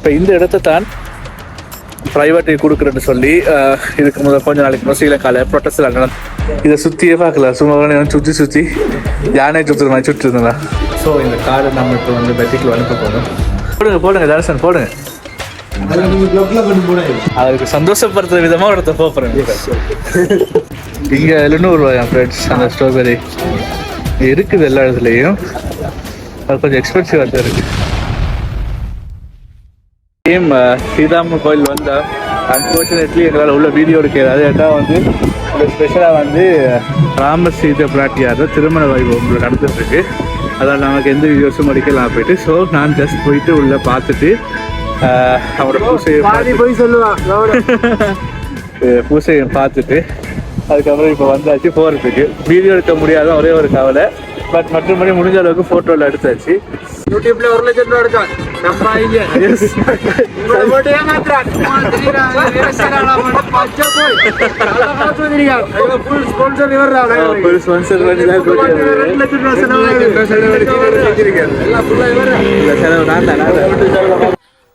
இப்போ இந்த இடத்த தான் ப்ரைவேட்டுக்கு கொடுக்குறேன்னு சொல்லி இதுக்கு முதல் கொஞ்ச நாளைக்கு முதல் ஸ்ரீலங்காவில் ப்ரொட்டஸ்ட் நடந்தது. இதை சுற்றியே பார்க்கல, சும்மா சுற்றி யானை சுற்றுற மாதிரி சுற்றி இருந்தேன். ஸோ இந்த கார்டை நம்ம இப்போ வந்து பெட்டிக்கில் அனுப்ப போதும். போடுங்க தர்சன் போடுங்க. அதுக்கு சந்தோஷப்படுத்துற விதமாக ஒருத்த போகிறேன். இங்கே 700 ரூபாய் ஃப்ரெண்ட்ஸ் அந்த ஸ்ட்ராபெரி இருக்குது எல்லா இடத்துலையும். அது கொஞ்சம் எக்ஸ்பென்சிவாக தான் இருக்குது. சீதாம்மன் கோயில் வந்தால் அன்ஃபார்ச்சுனேட்லி எங்களால் உள்ள வீடியோ எடுக்கிறது. அது ஏட்டா வந்து ஸ்பெஷலாக வந்து ராம சீதை பிராட்டியார் திருமண வைபவம் நடந்துட்டுருக்கு. அதான் நமக்கு எந்த வீடியோஸும் எடுக்கலாம் போயிட்டு. ஸோ நான் ஜஸ்ட் போயிட்டு உள்ளே பார்த்துட்டு அவரோட பூசையை பார்த்துட்டு அதுக்கப்புறம் இப்போ வந்தாச்சு போகிறதுக்கு. வீடியோ எடுக்க முடியாத ஒரே ஒரு கவலை. பட் மற்றபடி முடிஞ்ச அளவுக்கு ஃபோட்டோவில் எடுத்தாச்சு. யூடியூப்ல 1 லட்சம் ரூபா எடுக்கலாம்.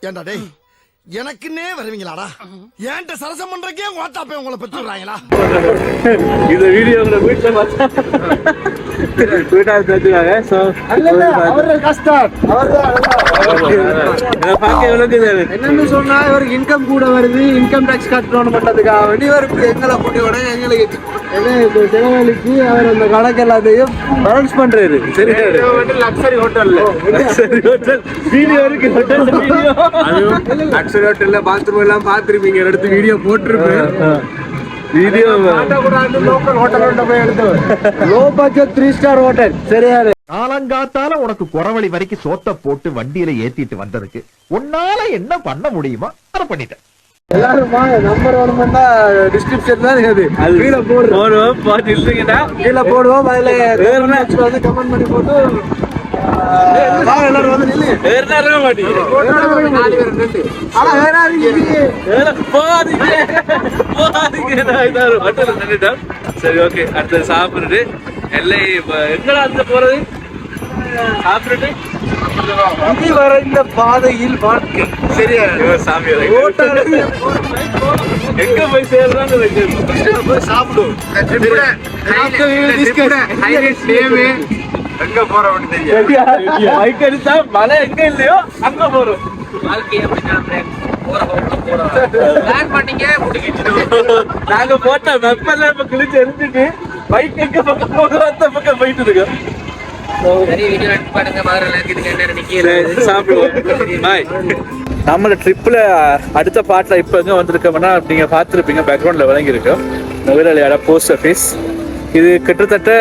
ஏண்டா டேய் எனக்குன்னே வருவீங்களாடா? ஏன்ட்ட சரசம் பண்றக்கே வாட்டாப்பே உங்களை பெற்றுறாங்களா? இந்த வீடியோ உங்களை வீட்டில் பார்த்தா வீட்டாக ஸோ என்னன்னு சொன்னா இவருக்கு இன்கம் கூட வருது, இன்கம் டாக்ஸ் கட்டணும்னு பண்றதுக்காக வேண்டி இவர் எங்களை கூட்டி விட எங்களுக்கு செலவழிக்கு அவர் அந்த கணக்கு எல்லாத்தையும் பேலன்ஸ் பண்றாரு. சரி லக்ஸரி ஹோட்டல்ல வீடியோ இருக்கு. லக்ஸரி ஹோட்டல்ல பாத்ரூம் எல்லாம் பாத்துருப்பீங்க, எடுத்து வீடியோ போட்டிருப்பேன். வீடியோ லோக்கல் ஹோட்டல் போய் எடுத்து லோ பட்ஜெட் 3 ஸ்டார் ஹோட்டல். சரியாது காலங்காத்தால உனக்கு குறவழி வரைக்கும் சோத்த போட்டு வண்டியில ஏத்திட்டு வந்ததுக்கு உன்னால என்ன பண்ண முடியுமோ அதை பண்ணிட்டேன். எல்லாரும் நம்பர் வேணும்னா டிஸ்கிரிப்ஷன் தான் இருக்குது. கீழே போடுவோம் கீழே போடுவோம். அதுல வந்து கமெண்ட் பண்ணி போட்டு எல்லாரும் வந்து சரி ஓகே. அடுத்தது சாப்பிட்டுட்டு எல்லை எங்கடா அந்த போறது சாப்பிட்டுட்டு வர இந்த பாதையில் வாழ்க்கை. சரியா சாமி எங்க போய் சேர்றான்னு போய் சாப்பிடுவோம். எங்க போறோம் பைக் எடுத்தா மழை எங்க இல்லையோ அங்க போறோம். நாங்க போட்ட வெப்பெல்லாம் இப்ப கிழிச்சு எரிஞ்சுட்டு பைக் எங்க பக்கம் போகிறோம் அந்த பக்கம் போயிட்டு இருக்கோம். நம்மளோட ட்ரிப்ல அடுத்த பாட்டுல இப்ப எங்க வந்திருக்கோம்னா நீங்க பார்த்துருப்பீங்க, பேக்ரவுண்ட்ல விளங்கி இருக்கும் நுவரெலியா போஸ்ட் ஆஃபீஸ். இது கிட்டத்தட்ட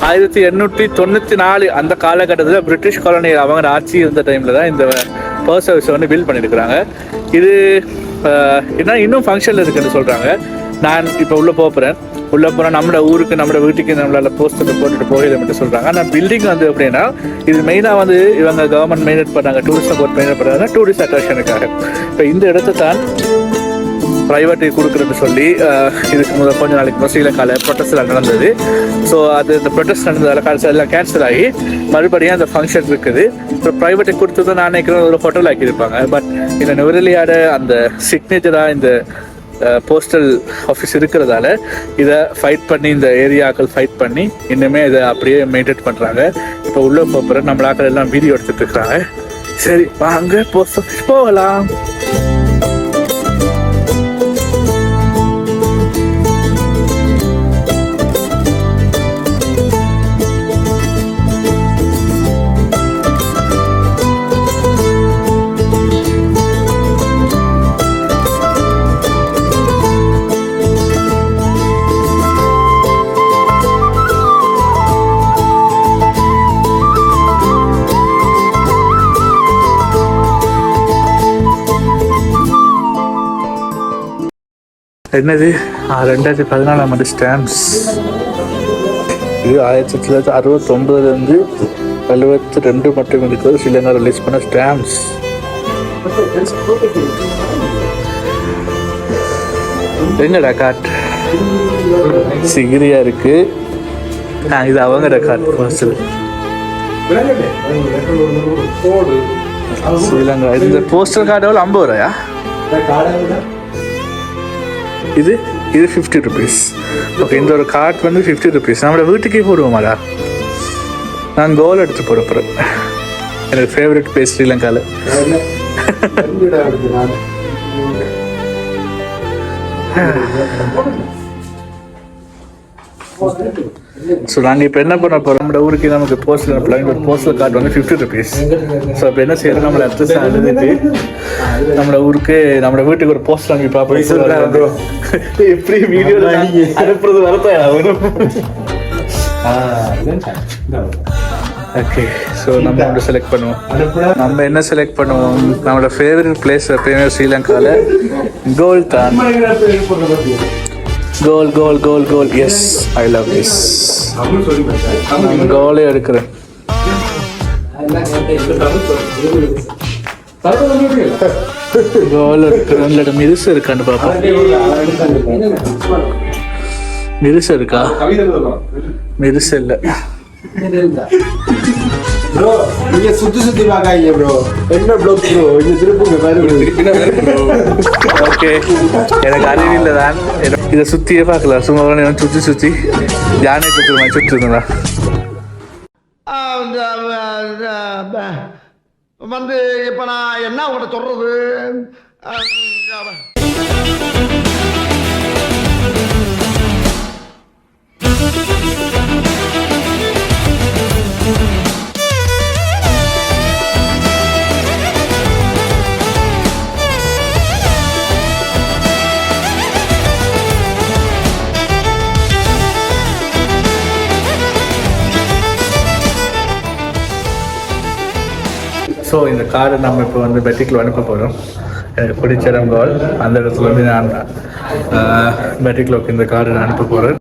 1894 அந்த காலகட்டத்தில் பிரிட்டிஷ் காலனி அவங்க ஆட்சி இருந்த டைம்ல தான் இந்த போஸ்ட் ஆஃபீஸை வந்து பில்ட் பண்ணியிருக்கிறாங்க. இது என்ன இன்னும் ஃபங்க்ஷனில் இருக்குன்னு சொல்றாங்க. நான் இப்போ உள்ள போகிறேன். உள்ளே போனால் நம்ம ஊருக்கு நம்ம வீட்டுக்கு நம்மளால் போஸ்டர் போட்டுட்டு போகல மட்டும் சொல்கிறாங்க. ஆனால் பில்டிங் வந்து எப்படின்னா இது மெயினாக வந்து இவங்க கவர்மெண்ட் மெயின்டைன் பண்ணாங்க, டூரிஸ்ட் சப்போர்ட் மெயின்டைன் பண்ணுறாங்க டூரிஸ்ட் அட்ராக்ஷனுக்காக. இப்போ இந்த இடத்த தான் ப்ரைவேட்டுக்கு கொடுக்குறேன்னு சொல்லி இதுக்கு முதல் கொஞ்ச நாளைக்கு முதல் ஸ்ரீலங்காவில் ப்ரொட்டஸ்ட் நடந்தது. ஸோ அது இந்த ப்ரொட்டஸ்ட் நடந்ததால் காலத்தில் எல்லாம் கேன்சல் ஆகி மறுபடியும் அந்த ஃபங்க்ஷன் இருக்குது. இப்போ ப்ரைவேட்டுக்கு கொடுத்தது நான் நினைக்கிறேன் ஒரு ஹோட்டல் ஆக்கியிருப்பாங்க. பட் இந்த நுவரெலியாட அந்த சிக்னேச்சராக இந்த போஸ்டல் ஆஃபீஸ் இருக்கிறதால இதை ஃபைட் பண்ணி இந்த ஏரியாக்கள் ஃபைட் பண்ணி இன்னுமே இதை அப்படியே மெயின்டைன் பண்ணுறாங்க. இப்போ உள்ள போகிற நம்மளாக்கள் எல்லாம் வீடியோ எடுத்துகிட்டு இருக்கிறாங்க. சரி வாங்க போஸ்ட் ஆஃபீஸ் போகலாம். என்னது 2014 ஸ்டாம்ப்ஸ். இது 1969 72 மட்டும் இருக்கிறது ஸ்ரீலங்கா ரிலீஸ் பண்ண ஸ்டாம்ப்ஸ். எங்கடா காட் சிகிரியா இருக்கு. இது அவங்க காட் ஸ்ரீலங்கா. இந்த போஸ்டல் கார்டு எவ்வளோ 50 ரூபாயா? இது 50 ருபீஸ். ஓகே, இந்த ஒரு கார்ட் வந்து 50 ருபீஸ். நம்மளோட வீட்டுக்கே போடுவோமாடா? நான் கோல் எடுத்து போட போகிறேன். எனக்கு ஃபேவரட் பிளேஸ் ஸ்ரீலங்காவில். ஸோ நாங்கள் இப்போ என்ன பண்ண போகிறோம், நம்ம ஊருக்கு நமக்கு போஸ்டல் அனுப்பலாம். ஒரு போஸ்டல் கார்டு வந்து 50 ருபீஸ். ஸோ இப்போ என்ன செய்யறோம், நம்மளை அட்ரஸ் எழுதிட்டு நம்மளோட ஊருக்கு நம்மளோட வீட்டுக்கு ஒரு போஸ்ட் வாங்கி பார்ப்போம். எப்படி வீடியோ அனுப்புறது வரத்தான் ஆகணும். ஓகே, ஸோ நம்ம ஒன்று செலக்ட் பண்ணுவோம். நம்ம என்ன செலக்ட் பண்ணுவோம், நம்மளோட ஃபேவரட் பிளேஸ் எப்பயுமே ஸ்ரீலங்காவில் கோல் தான். கோல் கோல் கோல் கோல். Yes, I love this. கோலே எடுக்கிறேன். கோல் எடுக்கிறேன். மிருசு இருக்கான்னு பார்ப்போம். மிருசு இருக்கா? மிருசு இல்லை. ப்ரோ நீங்க சுத்தி பார்க்காதீங்க ப்ரோ. என்ன ப்ளாக் ப்ரோ, இங்க திருப்புங்க பாருங்க. ஓகே, எனக்கு அறிவில்லை தான். இதை சுற்றியே பார்க்கலாம். சும்மா சுற்றி யானை சுற்றுங்களா வந்து இப்ப நான் என்ன உங்கள்கிட்ட சொல்றது? ஸோ இந்த கார்டை நம்ம இப்போ வந்து பெட்டிக்கில் அனுப்ப போகிறோம். எனக்கு பிடிச்ச இடம் கோல். அந்த இடத்துல வந்து நான் பெட்டிக்கிலோக்கு இந்த கார்டை நான் அனுப்ப போகிறேன்.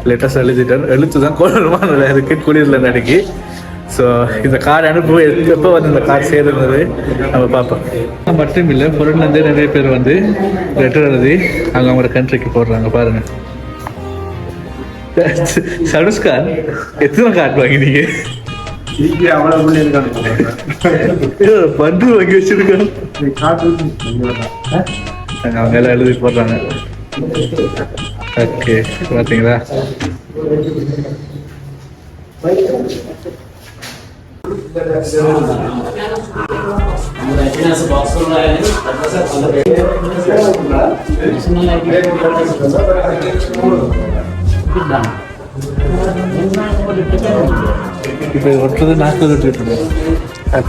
லேட்டஸ்ட் எழுத்து தான் கோலமான இருக்குது குளிரில் நடுக்கி. ஸோ இந்த கார்டு அனுப்ப எப்போ வந்து இந்த கார்டு சேர்ந்தது நம்ம பார்ப்போம். மட்டும் இல்லை, பொருள்லேருந்தே நிறைய பேர் வந்து லெட்டர் எழுதி அங்கே அவங்களோட கண்ட்ரிக்கு போடுறாங்க. பாருங்க, சனுஷ்கான் எத்தனை கார்டு வாங்கினீங்க? பண்டு வாங்கி வச்சிருக்கோம். அவங்க எல்லாம் எழுதி போடுறாங்க. ஓகே, பார்த்தீங்களா? இப்போ ஒட்டுறது 40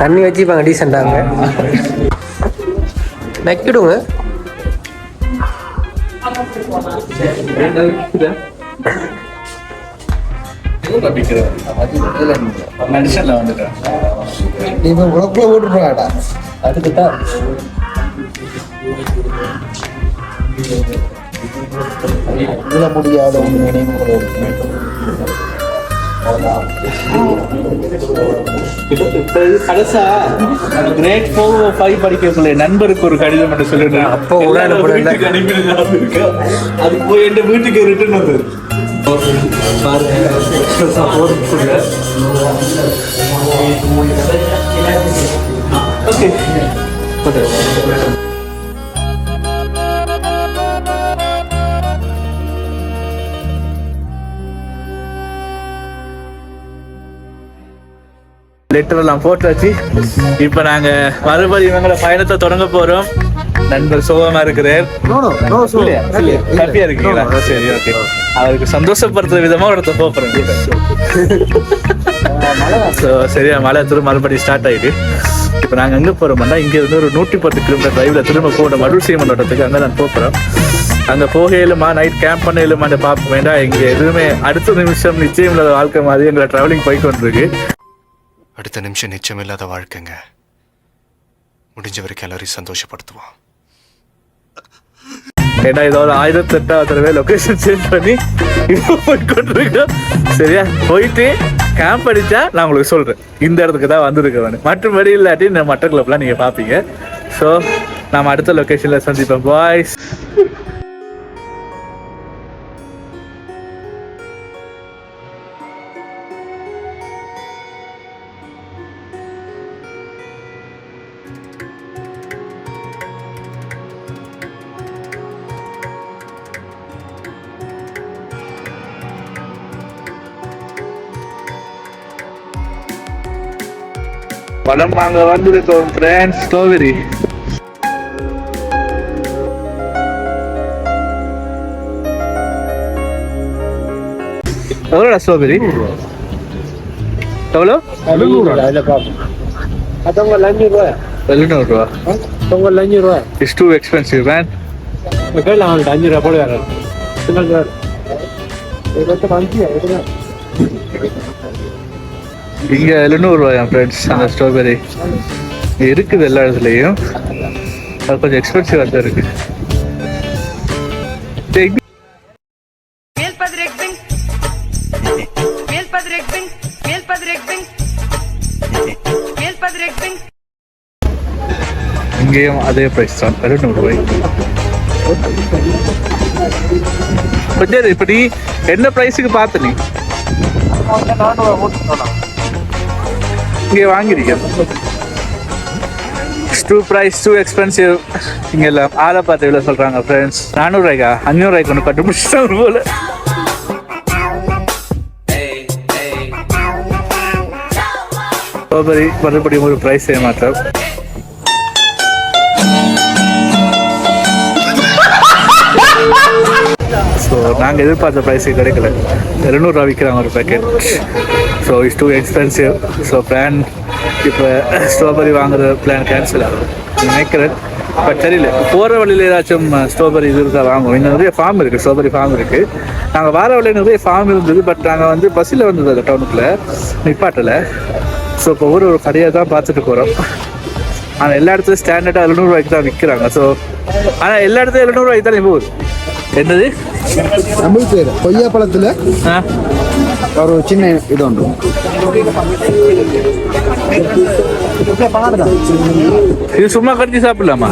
தண்ணி வச்சுப்பாங்க டீசெண்டாங்க. நக்கிடுங்க. மனுஷன்ல வந்துட்டேன். நீ உனக்குள்ள ஓட்டுறாடா. அதுக்குதான் முடியாத ஒன்று நினைவுகள் கடைசா கிரேட் 4 5 படிக்கக்குள்ள நண்பருக்கு ஒரு கடிதம் மட்டும் சொல்லிடுறேன். அப்போ அது போய் என் வீட்டுக்கு ரிட்டர்ன் வந்து ஓகே. லெட்டரெல்லாம் போட்டாச்சு. இப்போ நாங்கள் மறுபடியும் இவங்களோட பயணத்தை தொடங்க போகிறோம். நண்பர் சோகமாக இருக்கிறார். ஹாப்பியாக இருக்கீங்களா? சரி, ஓகே. அவருக்கு சந்தோஷப்படுத்துற விதமாக ஒருத்த போகிறேன். ஸோ சரியா, மழை திரும்ப மறுபடியும் ஸ்டார்ட் ஆகிட்டு இப்போ நாங்கள் எங்கே போகிறோம்னா, இங்கே இருந்து ஒரு 110 கிலோமீட்டர் டிரைவில் திரும்ப போகிற மடுசீ மண்டலத்துக்கு அங்கே நான் போகிறோம். அங்கே போகையிலுமா நைட் கேம்ப் பண்ண இலுமான்னு பார்ப்போம். வேண்டாம், இங்கே எதுவுமே அடுத்த நிமிஷம் நிச்சயம் இல்லாத வாழ்க்கை மாதிரி எங்களை ட்ராவலிங் போய்ட்டு வந்துருக்கு. அடுத்த நிமிஷம் நிச்சயம் இல்லாத வாழ்க்கைங்க. முடிஞ்ச வரைக்கும் எல்லாரையும் சந்தோஷப்படுத்துவோம். ஏன்னா இதோட 1008வது தடவை லொகேஷன் சேஞ்ச் பண்ணி இப்போ போய்கொண்டிருக்கோம். சரியா, போயிட்டு கேம்ப் அடித்தா நான் உங்களுக்கு சொல்கிறேன் இந்த இடத்துக்கு தான் வந்திருக்கேன். மற்றபடி இல்லாட்டி இந்த மற்ற கிளப்லாம் நீங்கள் பார்ப்பீங்க. ஸோ நம்ம அடுத்த லொக்கேஷனில் சந்திப்போம் பாய்ஸ். பழம் வாங்க வந்திருக்கோம் ஃப்ரெண்ட்ஸ். Strawberry எவ்வளோடா strawberry? எவ்வளோ? 700 ரூபா. It's two expensive man. இங்க 700 ரூபாயா ஃப்ரெண்ட்ஸ் அந்த ஸ்ட்ராபெரி இருக்குது எல்லா இடத்துலையும். அது கொஞ்சம் எக்ஸ்பென்சிவாக தான் இருக்கு. இங்கேயும் அதே ப்ரைஸ் தான், 700 ரூபாய். கொஞ்சம் இப்ப நீ என்ன ப்ரைஸுக்கு பார்த்த நீ இங்கே வாங்கிருக்கேன். Too price too expensive. இங்கே எல்லாம் ஆளை பார்த்து எவ்வளோ சொல்கிறாங்க ஃப்ரெண்ட்ஸ்? 400 ரூபாய்க்கா 500 ரூபாய்க்கு ஒன்று கண்டுபிடிச்சிட்டாங்க போல. ஸ்ட்ராபெரி மறுபடியும் ஒரு ப்ரைஸ் செய்ய மாட்டோம். ஸோ நாங்கள் எதிர்பார்த்த ப்ரைஸுக்கு கிடைக்கல. 200 ரூபா விற்கிறாங்க ஒரு packet. So it's two expensive. So plan இப்போ ஸ்ட்ராபெரி வாங்குற பிளான் கேன்சல் ஆகும் நினைக்கிறேன். பட் தெரியல, போகிற வழியில் ஏதாச்சும் ஸ்ட்ராபெரி இது இருக்கா வாங்குவோம். இங்கே நிறைய ஃபார்ம் இருக்குது, ஸ்ட்ராபெரி ஃபார்ம் இருக்குது. நாங்கள் வார வழியில் நிறைய ஃபார்ம் இருந்தது. பட் நாங்கள் வந்து பஸ்ஸில் வந்தது அந்த டவுனுக்குள்ளே நிப்பாட்டலை. ஸோ இப்போ ஒரு கடையாக தான் பார்த்துட்டு போகிறோம். ஆனால் எல்லா இடத்துலையும் ஸ்டாண்டர்டாக 700 ரூபாய்க்கு தான் விற்கிறாங்க. ஸோ ஆனால் எல்லா இடத்துலையும் 700 ரூபாய்க்கு தான் போகுது. என்னது தமிழ் பேர் கொய்யா பழத்துல ஒரு சின்ன இது உண்டு. இது சும்மா கடிச்சு சாப்பிடலாமா?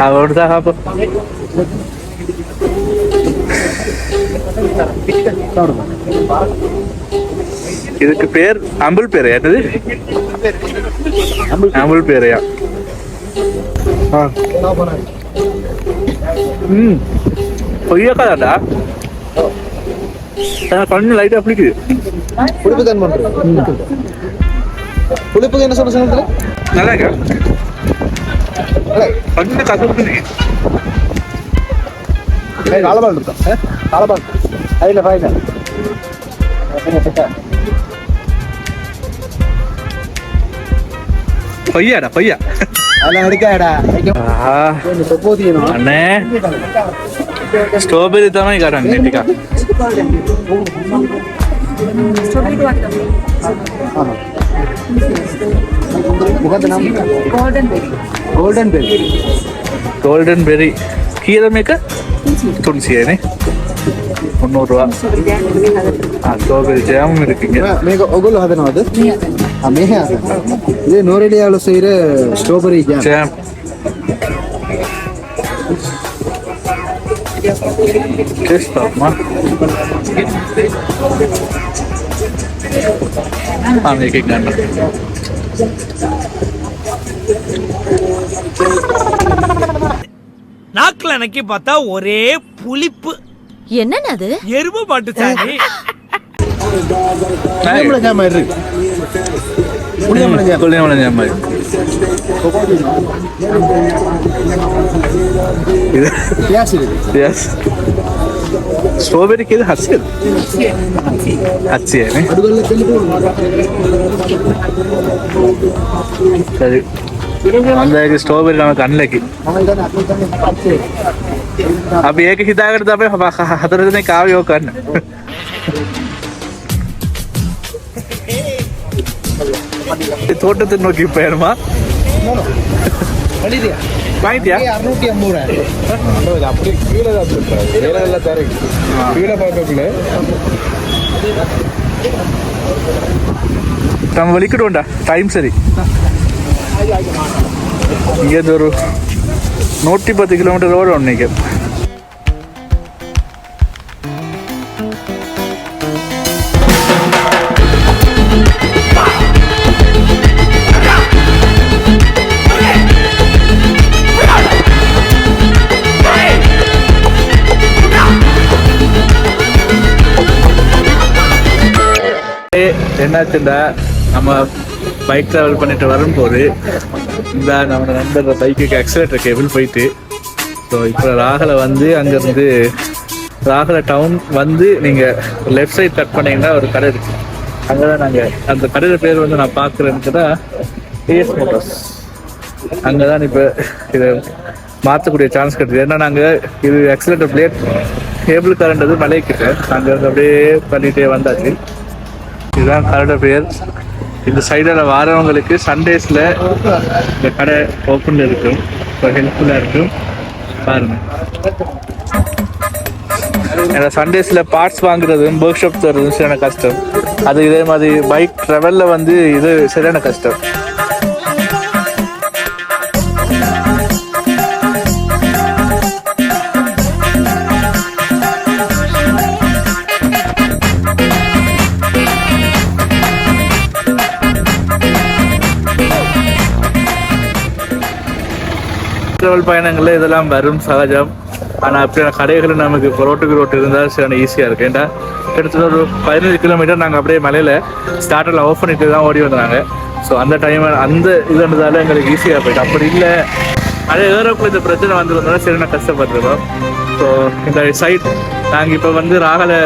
அவரோட தான் சாப்பிடும். இதுக்கு பேர் அம்புல் பேரையா? என்னது அம்புல் பேரையா? கொய்யாக்காடா கண்ணு லைட்டாக பிடிக்குது. புளிப்பு தான் பண்றேன். புளிப்புக்கு என்ன சொல்ல சொன்னது? நல்லா இருக்கா? கண்ணு கசப்பு. காலபால் இருக்கா? காலபால் அதில் ஃபைனல் கொய்யாடா கொய்யா அதெல்லாம் எடுக்காடா. அண்ணே ஸ்ட்ராபெரி தானே காட்டாங்க நேற்றுக்கா. गोल्डन बेरी कीरा मेक तुलसी है 300 ரூபா. ஸ்ட்ராபெரி ஜாமும் இருக்குங்க. මේක ඔගොල්ලෝ හදනවද? මේ இது நோரெலியாவில் செய்கிற ஸ்ட்ராபெரி ஜாம். ஜாம் டேஸ்ட் பார்ப்போமா? கேட்க நாக்குல அன்னைக்கு பார்த்தா ஒரே புளிப்பு. என்னன்னு அது? எருமை பாட்டு சாமி. ஜாம் இருக்கு. புளியம்பழம் ஜாம் மாதிரி. स्ट्रॉबेरी के हसी अच्छी है सरी अंदर स्ट्रॉबेरी नमक अनलकी अब एक ही दागर दबे हदर ने काव यो करना தோட்டத்தை நோக்கி போயிருமா வாங்கிட்டியா? அப்படி கீழே தான் வேலை எல்லாம் தரேன் கீழே பார்க்கக்குள்ள நம்ம வலிக்கிடுவோம்டா டைம் சரி. இங்கேருந்து ஒரு 110 கிலோமீட்டர் ரோடு ஒன்றைக்கு. என்னாச்சுண்டா நம்ம பைக் ட்ராவல் பண்ணிட்டு வரும்போது இந்த நம்ம நண்பர் பைக்குக்கு ஆக்சிலேட்டர் கேபிள் போயிட்டு, ஸோ இப்போ ராகலை வந்து அங்கேருந்து ராகலை டவுன் வந்து நீங்கள் லெஃப்ட் சைட் கட் பண்ணிங்கன்னா ஒரு கடை இருக்குது. அங்கே தான் நாங்கள் அந்த கடையில் பேர் வந்து நான் பார்க்குறேன்னு தான் ஏஎஸ் மோட்டார்ஸ். அங்கே தான் இப்போ இதை மாற்றக்கூடிய சான்ஸ் கிடைக்குது. ஏன்னா நாங்கள் இது ஆக்சிலேட்டர் பிளேட் கேபிள் கரண்டது மலைக்கிட்ட அங்கேருந்து அப்படியே பண்ணிகிட்டே வந்தாச்சு. இதுதான் கடையோட பேர். இந்த சைடில் வரவங்களுக்கு சண்டேஸில் இந்த கடை ஓப்பனில் இருக்கும், இப்போ ஹெல்ப்ஃபுல்லாக இருக்கும் பாருங்க. ஏன்னா சண்டேஸில் பார்ட்ஸ் வாங்குறதும் ஒர்க் ஷாப் தர்றதும் சரியான கஷ்டம். அது இதே மாதிரி பைக் ட்ராவலில் வந்து இது சரியான கஷ்டம். ட்ராவல் பயணங்களில் இதெல்லாம் வரும் சகஜம். ஆனால் அப்படியான கடைகள் நமக்கு இப்போ ரோட்டுக்கு ரோட்டு இருந்தால் சரியான ஈஸியாக இருக்குது. ஏன்டா கிட்டத்தட்ட ஒரு 15 கிலோமீட்டர் நாங்கள் அப்படியே மலையில் ஸ்டார்டரில் ஆஃப் பண்ணிட்டு தான் ஓடி வந்தாங்க. ஸோ அந்த டைம் அந்த இதுன்றதால எங்களுக்கு ஈஸியாக போயிட்டு. அப்படி இல்லை அதே ஏரோப்பில் இந்த பிரச்சனை வந்துருந்தாலும் சரியான கஷ்டப்பட்டுருக்கோம். ஸோ இந்த சைட் நாங்கள் இப்போ வந்து ராகலை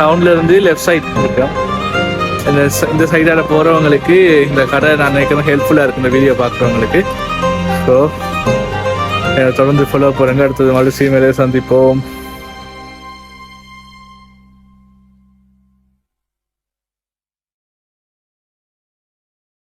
டவுன்லேருந்து லெஃப்ட் சைட் இருக்கோம். இந்த சைடால் போகிறவங்களுக்கு இந்த கடை நான் நினைக்கிறேன் ஹெல்ப்ஃபுல்லாக இருக்குது இந்த வீடியோ பார்க்குறவங்களுக்கு. ஸோ தொடர்ந்து ஃபாலோ பண்ணுங்க. அடுத்தது மறுபடியும் சந்திப்போம்.